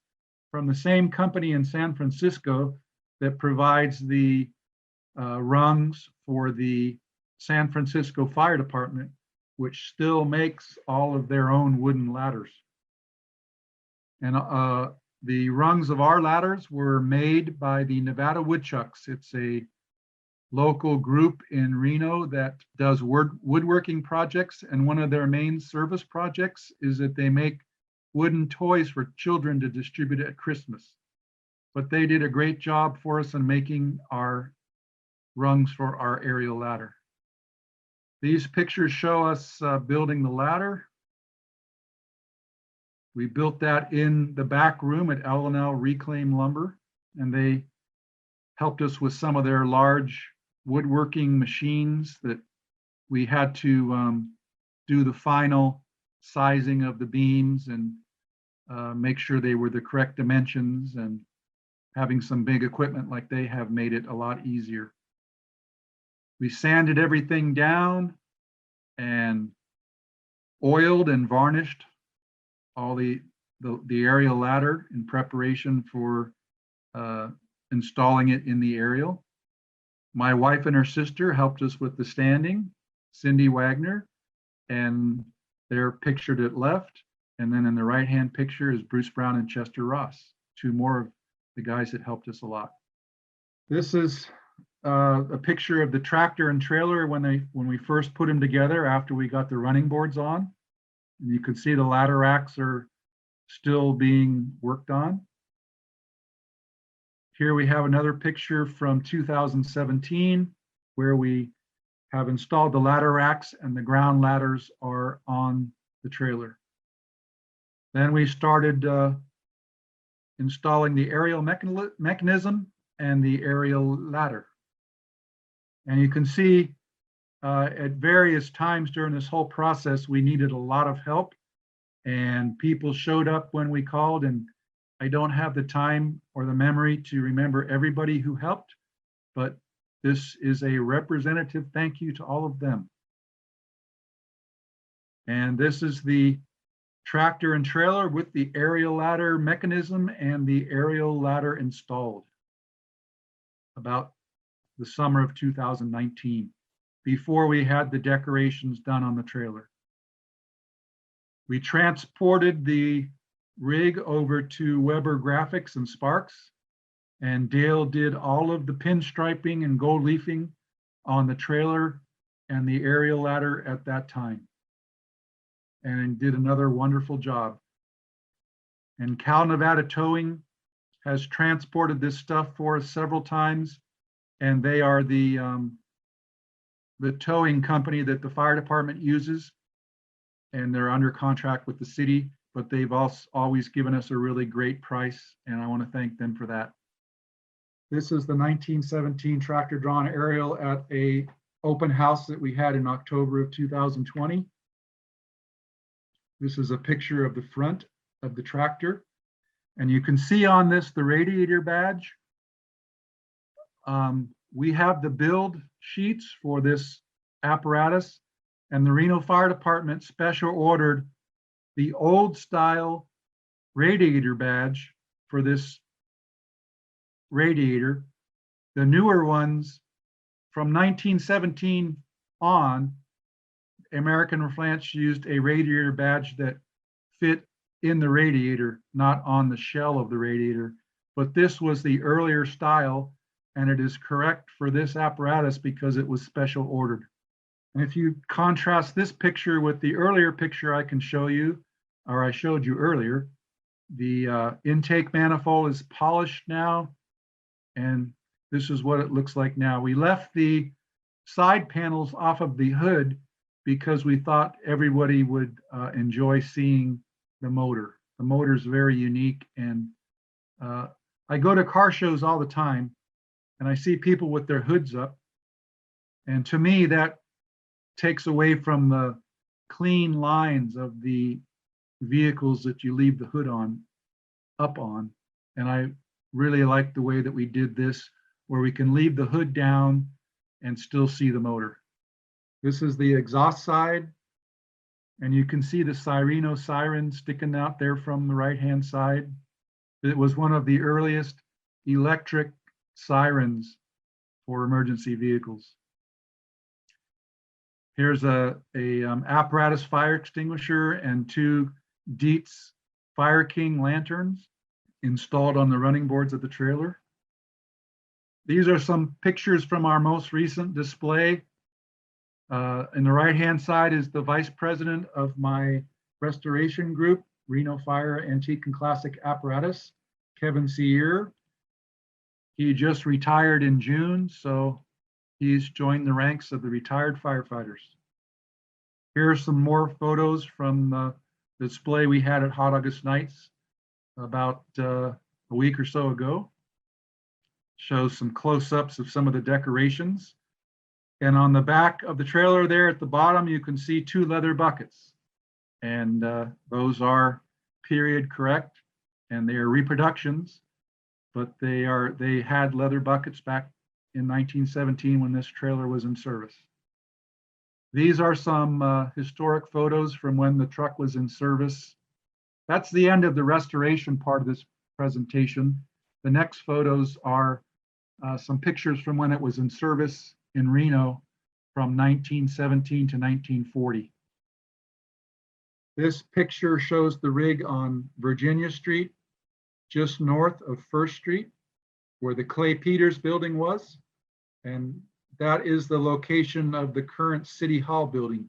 from the same company in San Francisco that provides the rungs for the San Francisco Fire Department, which still makes all of their own wooden ladders. And the rungs of our ladders were made by the Nevada Woodchucks. It's a local group in Reno that does woodworking projects, and one of their main service projects is that they make wooden toys for children to distribute at Christmas. But they did a great job for us in making our rungs for our aerial ladder. These pictures show us building the ladder. We built that in the back room at L&L Reclaimed Lumber, and they helped us with some of their large woodworking machines that we had to do the final sizing of the beams and make sure they were the correct dimensions, and having some big equipment like they have made it a lot easier. We sanded everything down and oiled and varnished all the aerial ladder in preparation for installing it in the aerial. My wife and her sister helped us with the standing, Cindy Wagner, and they're pictured at left. And then in the right-hand picture is Bruce Brown and Chester Ross, 2 more of the guys that helped us a lot. This is a picture of the tractor and trailer when we first put them together after we got the running boards on. And you can see the ladder racks are still being worked on. Here we have another picture from 2017 where we have installed the ladder racks and the ground ladders are on the trailer. Then we started installing the aerial mechanism and the aerial ladder. And you can see at various times during this whole process, we needed a lot of help, and people showed up when we called, and I don't have the time or the memory to remember everybody who helped, but this is a representative thank you to all of them. And this is the tractor and trailer with the aerial ladder mechanism and the aerial ladder installed about the summer of 2019, before we had the decorations done on the trailer. We transported the rig over to Weber Graphics and Sparks, and Dale did all of the pinstriping and gold leafing on the trailer and the aerial ladder at that time, and did another wonderful job. And Cal Nevada Towing has transported this stuff for us several times, and they are the towing company that the fire department uses, and they're under contract with the city, but they've also always given us a really great price, and I want to thank them for that. This is the 1917 tractor drawn aerial at a open house that we had in October of 2020. This is a picture of the front of the tractor, and you can see on this the Radiator badge. We have the build sheets for this apparatus, And the Reno Fire Department special ordered the old style radiator badge for this radiator. The newer ones from 1917 on, American LaFrance used a radiator badge that fit in the radiator, not on the shell of the radiator. But this was the earlier style, and it is correct for this apparatus because it was special ordered. And if you contrast this picture with the earlier picture I can show you, or I showed you earlier, the intake manifold is polished now, and this is what it looks like now. We left the side panels off of the hood because we thought everybody would enjoy seeing the motor. The motor is very unique, and I go to car shows all the time, and I see people with their hoods up, and to me that takes away from the clean lines of the vehicles that you leave the hood on, up on. And I really like the way that we did this, where we can leave the hood down and still see the motor. This is the exhaust side, and you can see the Reno siren sticking out there from the right-hand side. It was one of the earliest electric sirens for emergency vehicles. Here's a apparatus fire extinguisher and two Dietz Fire King lanterns installed on the running boards of the trailer. These are some pictures from our most recent display. In the right-hand side is the vice president of my restoration group, Reno Fire Antique and Classic Apparatus, Kevin Sear. He just retired in June, so he's joined the ranks of the retired firefighters. Here are some more photos from the display we had at Hot August Nights about a week or so ago. Shows some close-ups of some of the decorations. And on the back of the trailer there at the bottom, you can see two leather buckets. And those are period correct, and they are reproductions, but they had leather buckets back in 1917 when this trailer was in service. These are some historic photos from when the truck was in service. That's the end of the restoration part of this presentation. The next photos are some pictures from when it was in service in Reno from 1917 to 1940. This picture shows the rig on Virginia Street, just north of First Street, where the Clay Peters building was. And that is the location of the current City Hall building.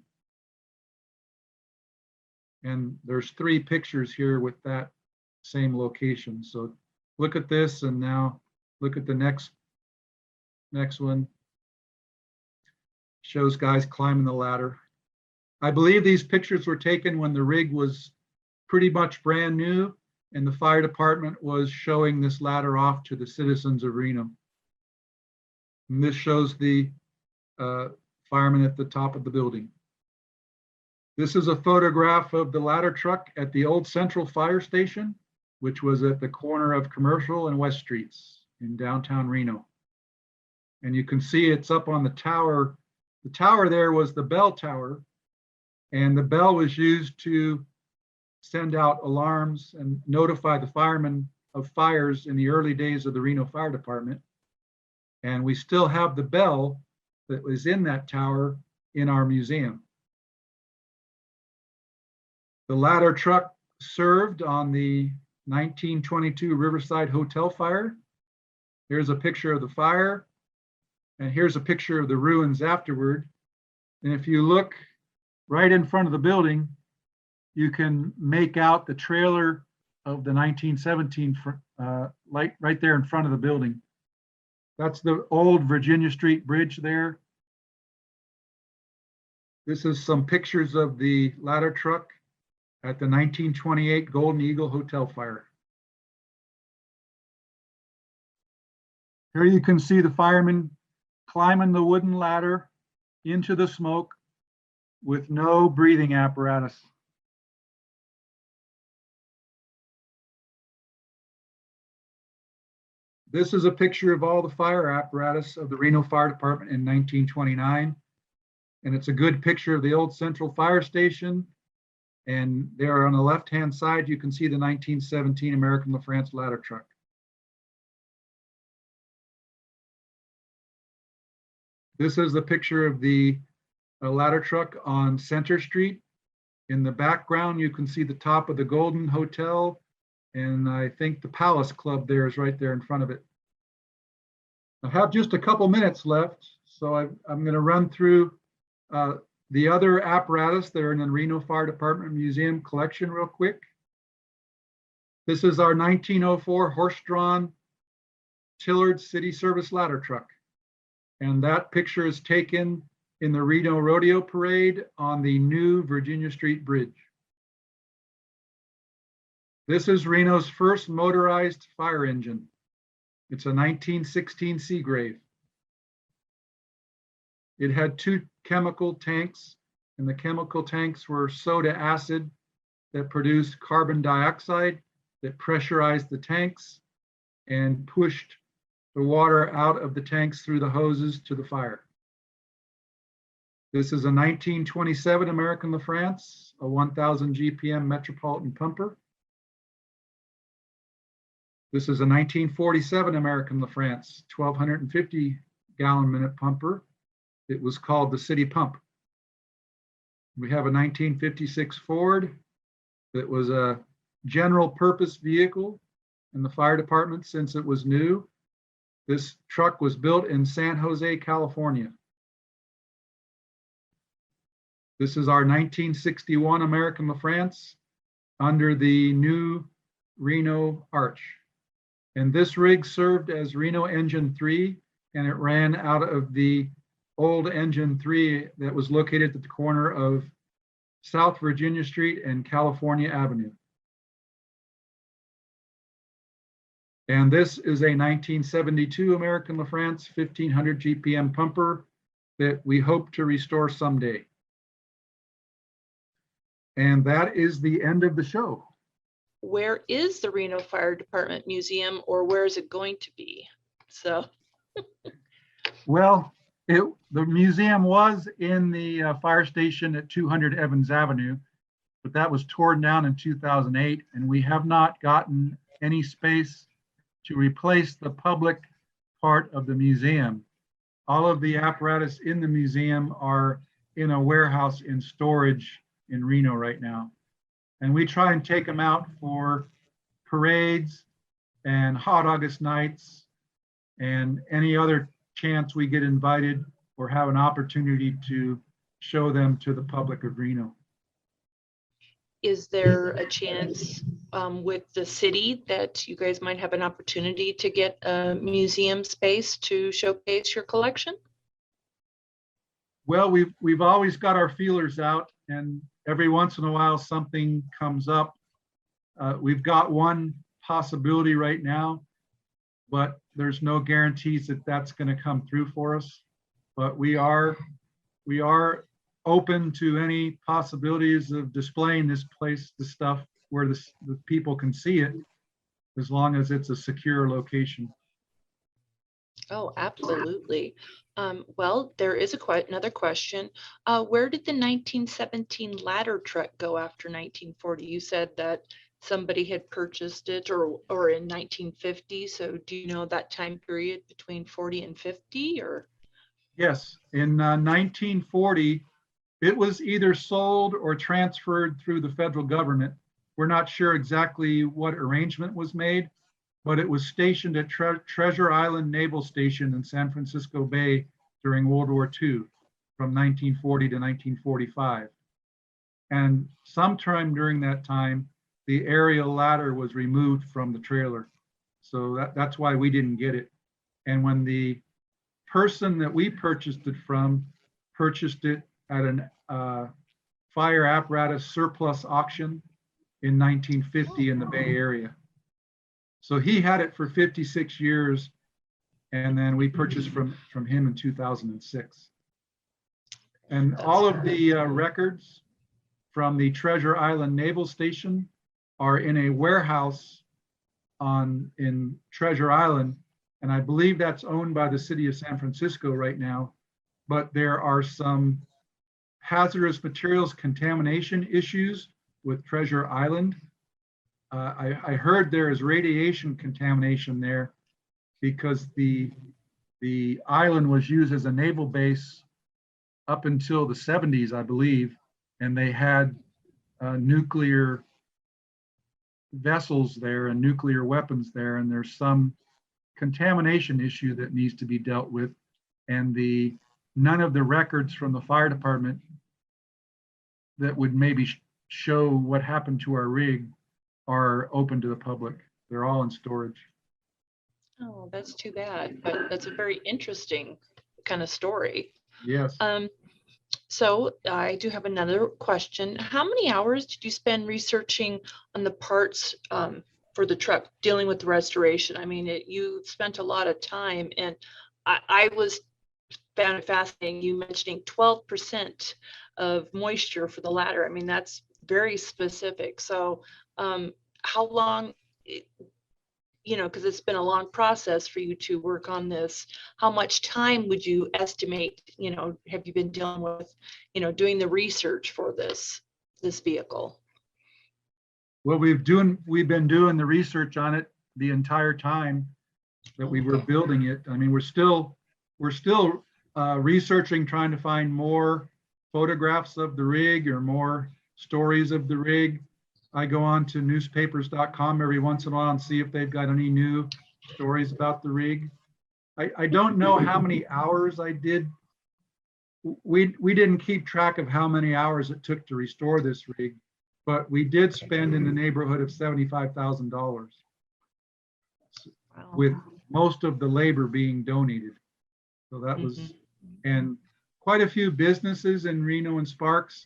And there's three pictures here with that same location. So look at this, and now look at the next one. Shows guys climbing the ladder. I believe these pictures were taken when the rig was pretty much brand new, and the fire department was showing this ladder off to the citizens of Reno. And this shows the firemen at the top of the building. This is a photograph of the ladder truck at the old Central Fire Station, which was at the corner of Commercial and West Streets in downtown Reno. And you can see it's up on the tower. The tower there was the bell tower, and the bell was used to send out alarms and notify the firemen of fires in the early days of the Reno Fire Department. And we still have the bell that was in that tower in our museum. The ladder truck served on the 1922 Riverside Hotel fire. Here's a picture of the fire, and here's a picture of the ruins afterward. And if you look right in front of the building, you can make out the trailer of the 1917 light right there in front of the building. That's the old Virginia Street Bridge there. This is some pictures of the ladder truck at the 1928 Golden Eagle Hotel fire. Here you can see the firemen climbing the wooden ladder into the smoke with no breathing apparatus. This is a picture of all the fire apparatus of the Reno Fire Department in 1929. And it's a good picture of the old Central Fire Station. And there on the left-hand side, you can see the 1917 American LaFrance ladder truck. This is the picture of the ladder truck on Center Street. In the background, you can see the top of the Golden Hotel, and I think the Palace Club there is right there in front of it. I have just a couple minutes left, so I'm going to run through the other apparatus that are in the Reno Fire Department Museum collection real quick. This is our 1904 horse-drawn Tillard City Service ladder truck. And that picture is taken in the Reno Rodeo Parade on the new Virginia Street Bridge. This is Reno's first motorized fire engine. It's a 1916 Seagrave. It had 2 chemical tanks, and the chemical tanks were soda acid that produced carbon dioxide that pressurized the tanks and pushed the water out of the tanks through the hoses to the fire. This is a 1927 American LaFrance, a 1000 GPM Metropolitan pumper. This is a 1947 American LaFrance, 1250 gallon minute pumper. It was called the City Pump. We have a 1956 Ford that was a general purpose vehicle in the fire department since it was new. This truck was built in San Jose, California. This is our 1961 American LaFrance under the new Reno Arch. And this rig served as Reno Engine 3, and it ran out of the old Engine 3 that was located at the corner of South Virginia Street and California Avenue. And this is a 1972 American LaFrance 1500 GPM pumper that we hope to restore someday. And that is the end of the show. Where is the Reno Fire Department Museum, or where is it going to be? So, Well, the museum was in the fire station at 200 Evans Avenue, but that was torn down in 2008, and we have not gotten any space to replace the public part of the museum. All of the apparatus in the museum are in a warehouse in storage in Reno right now. And we try and take them out for parades and hot August nights and any other chance we get invited or have an opportunity to show them to the public of Reno. is there a chance with the city that you guys might have an opportunity to get a museum space to showcase your collection? Well, we've always got our feelers out, and every once in a while something comes up. We've got one possibility right now, but there's no guarantees that that's going to come through for us. But we are open to any possibilities of displaying this place, the stuff where the people can see it, as long as it's a secure location. Oh, absolutely. Well, there is another question. Where did the 1917 ladder truck go after 1940? You said that somebody had purchased it or in 1950. So do you know that time period between 40 and 50 or? Yes, in 1940, it was either sold or transferred through the federal government. We're not sure exactly what arrangement was made, but it was stationed at Treasure Island Naval Station in San Francisco Bay during World War II from 1940 to 1945. And sometime during that time, the aerial ladder was removed from the trailer. So that's why we didn't get it. And when the person that we purchased it from purchased it at an fire apparatus surplus auction in 1950 in the Bay Area. So he had it for 56 years, and then we purchased from him in 2006. And all of the records from the Treasure Island Naval Station are in a warehouse in Treasure Island, and I believe that's owned by the city of San Francisco right now. But there are some hazardous materials contamination issues with Treasure Island. I heard there is radiation contamination there because the island was used as a naval base up until the 70s, I believe, and they had nuclear vessels there and nuclear weapons there, and there's some contamination issue that needs to be dealt with, and none of the records from the fire department that would maybe show what happened to our rig are open to the public. They're all in storage. Oh, that's too bad, but that's a very interesting kind of story. Yes. So I do have another question. How many hours did you spend researching on the parts for the truck, dealing with the restoration? I mean, you spent a lot of time, and I found it fascinating. You mentioning 12% of moisture for the ladder. I mean, that's very specific. So how long, because it's been a long process for you to work on this, how much time would you estimate, have you been dealing with, doing the research for this vehicle? Well, we've been doing the research on it the entire time that we were building it. I mean, we're still researching, trying to find more photographs of the rig or more stories of the rig. I go on to newspapers.com every once in a while and see if they've got any new stories about the rig. I don't know how many hours I did. We didn't keep track of how many hours it took to restore this rig, but we did spend in the neighborhood of $75,000 with most of the labor being donated. So that was, and quite a few businesses in Reno and Sparks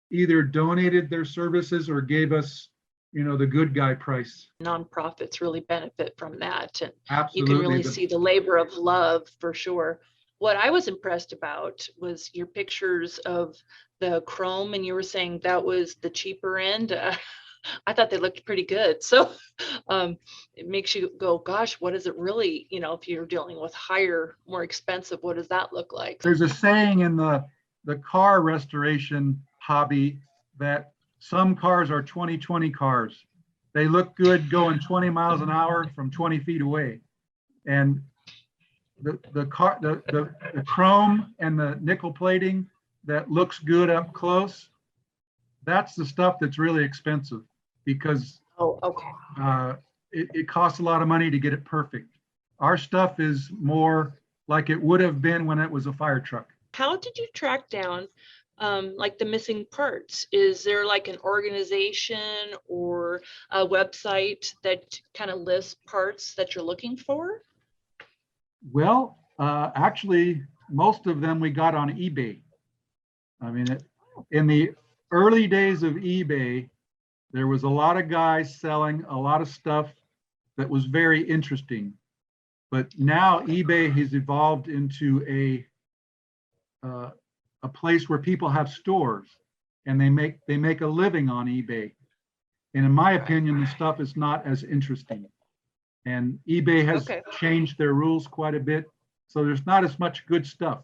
either donated their services or gave us, the good guy price. Nonprofits really benefit from that. And Absolutely. you can really see the labor of love for sure. What I was impressed about was your pictures of the chrome, and you were saying that was the cheaper end. I thought they looked pretty good. So it makes you go, gosh, what is it really, if you're dealing with higher, more expensive, what does that look like? There's a saying in the car restoration hobby that some cars are 20/20 cars. They look good going 20 miles an hour from 20 feet away. And the chrome and the nickel plating that looks good up close, that's the stuff that's really expensive because it costs a lot of money to get it perfect. Our stuff is more like it would have been when it was a fire truck. How did you track down like the missing parts? Is there like an organization or a website that kind of lists parts that you're looking for? Well, actually, most of them we got on eBay. I mean, in the early days of eBay, there was a lot of guys selling a lot of stuff that was very interesting. But now eBay has evolved into a place where people have stores and they make a living on eBay. And in my opinion, the stuff is not as interesting. And eBay has changed their rules quite a bit. So there's not as much good stuff.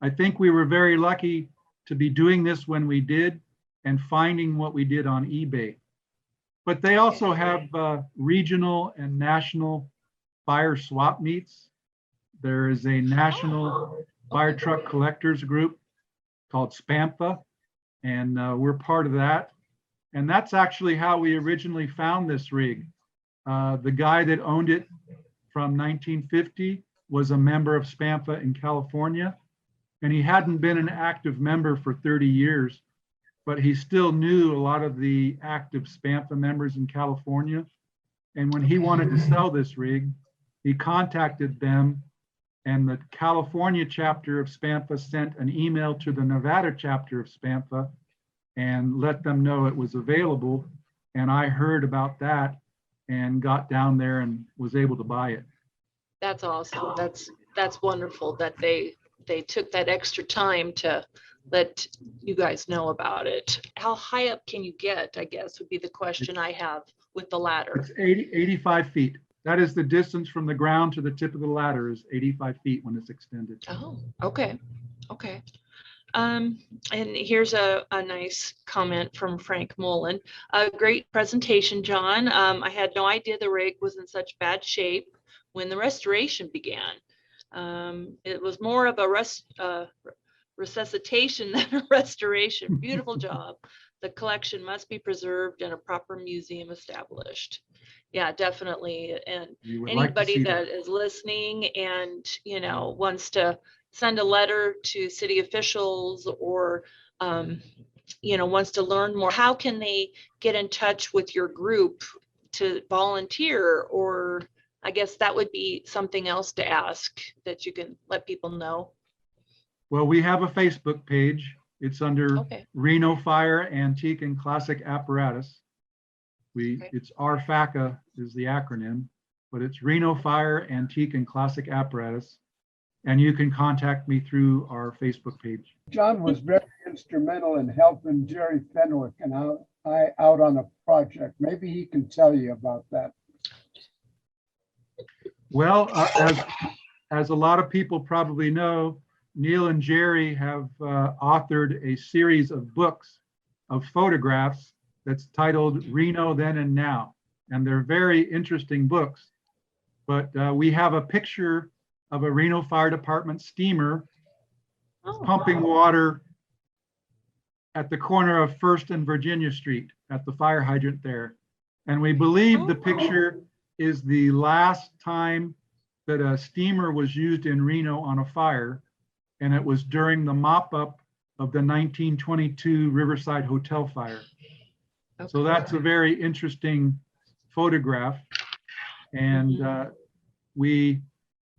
I think we were very lucky to be doing this when we did and finding what we did on eBay. But they also have regional and national fire swap meets. There is a national fire truck collectors group called SPAMFA, and we're part of that. And that's actually how we originally found this rig. The guy that owned it from 1950 was a member of SPAMFA in California, and he hadn't been an active member for 30 years, but he still knew a lot of the active SPAMFA members in California. And when he wanted to sell this rig, he contacted them, and the California chapter of SPAMFA sent an email to the Nevada chapter of SPAMFA and let them know it was available. And I heard about that and got down there and was able to buy it. That's awesome. That's wonderful that they took that extra time to let you guys know about it. How high up can you get, I guess, would be the question I have with the ladder. It's 85 feet. That is the distance from the ground to the tip of the ladder is 85 feet when it's extended. Oh, okay. And here's a nice comment from Frank Mullen. A great presentation, John. I had no idea the rig was in such bad shape when the restoration began. It was more of a resuscitation than a restoration. Beautiful job. The collection must be preserved and a proper museum established. Yeah, definitely. And We would like to anybody see that is listening and, you know, wants to send a letter to city officials or, you know, wants to learn more, how can they get in touch with your group to volunteer? Or I guess that would be something else to ask that you can let people know. Well, we have a Facebook page. It's under Okay. Reno Fire Antique and Classic Apparatus. Okay. It's RFACA is the acronym, but it's Reno Fire Antique and Classic Apparatus. And you can contact me through our Facebook page. John was very instrumental in helping Jerry Fenwick and I out on a project. Maybe he can tell you about that. Well, as a lot of people probably know, Neal and Jerry have authored a series of books of photographs that's titled Reno Then and Now. And they're very interesting books. But we have a picture of a Reno Fire Department steamer pumping water at the corner of First and Virginia Street at the fire hydrant there. And we believe the picture is the last time that a steamer was used in Reno on a fire. And it was during the mop-up of the 1922 Riverside Hotel fire. Okay. So that's a very interesting photograph. And we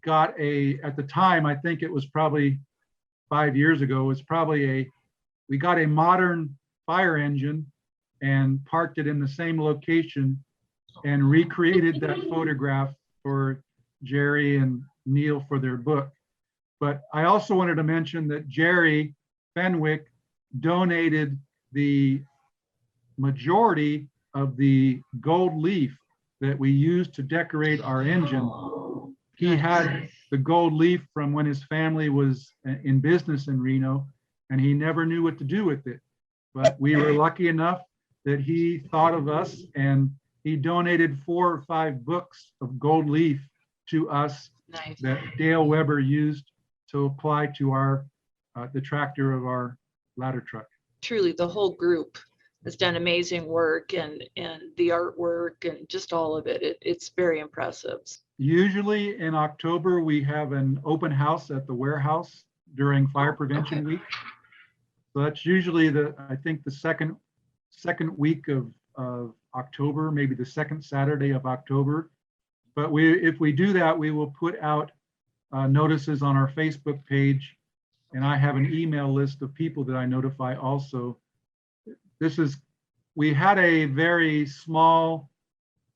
got at the time, I think it was probably 5 years ago, we got a modern fire engine and parked it in the same location and recreated that photograph for Jerry and Neal for their book. But I also wanted to mention that Jerry Fenwick donated the majority of the gold leaf that we used to decorate our engine. He had the gold leaf from when his family was in business in Reno, and he never knew what to do with it. But we were lucky enough that he thought of us, and he donated 4 or 5 books of gold leaf to us. Nice. That Dale Weber used to apply to our the tractor of our ladder truck. Truly, the whole group has done amazing work, and the artwork and just all of it. It's very impressive. Usually in October, we have an open house at the warehouse during Fire Prevention Week. So that's usually I think the second week of October, maybe the second Saturday of October. But if we do that, we will put out notices on our Facebook page, and I have an email list of people that I notify also. We had a very small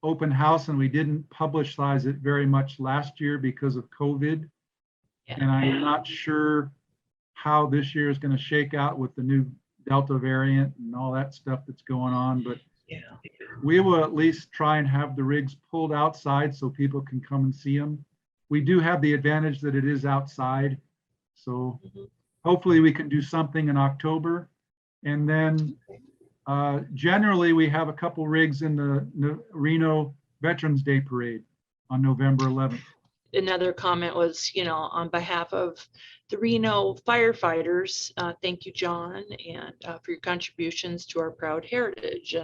open house and we didn't publicize it very much last year because of COVID. Yeah. And I'm not sure how this year is going to shake out with the new Delta variant and all that stuff that's going on, but yeah, we will at least try and have the rigs pulled outside so people can come and see them. We do have the advantage that it is outside. So hopefully we can do something in October. And then generally we have a couple rigs in the Reno Veterans Day Parade on November 11th. Another comment was, on behalf of the Reno firefighters, thank you, John, and for your contributions to our proud heritage.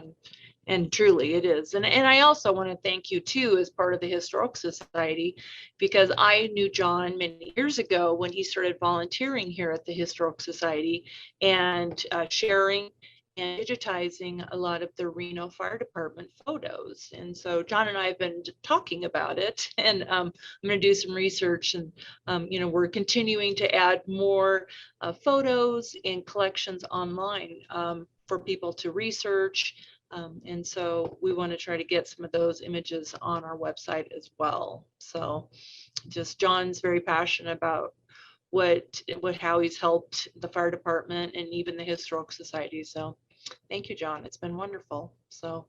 And truly it is. And I also want to thank you too, as part of the Historical Society, because I knew John many years ago when he started volunteering here at the Historical Society and sharing and digitizing a lot of the Reno Fire Department photos. And so John and I have been talking about it, and I'm going to do some research, and we're continuing to add more photos and collections online for people to research. And so we want to try to get some of those images on our website as well. So just John's very passionate about how he's helped the fire department and even the Historical Society. So thank you, John. It's been wonderful. So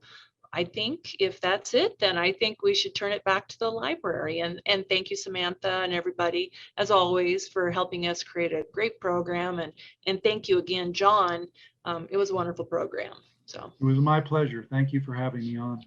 I think if that's it, then I think we should turn it back to the library. And thank you, Samantha, and everybody, as always, for helping us create a great program. And thank you again, Jon. It was a wonderful program. So It was my pleasure. Thank you for having me on.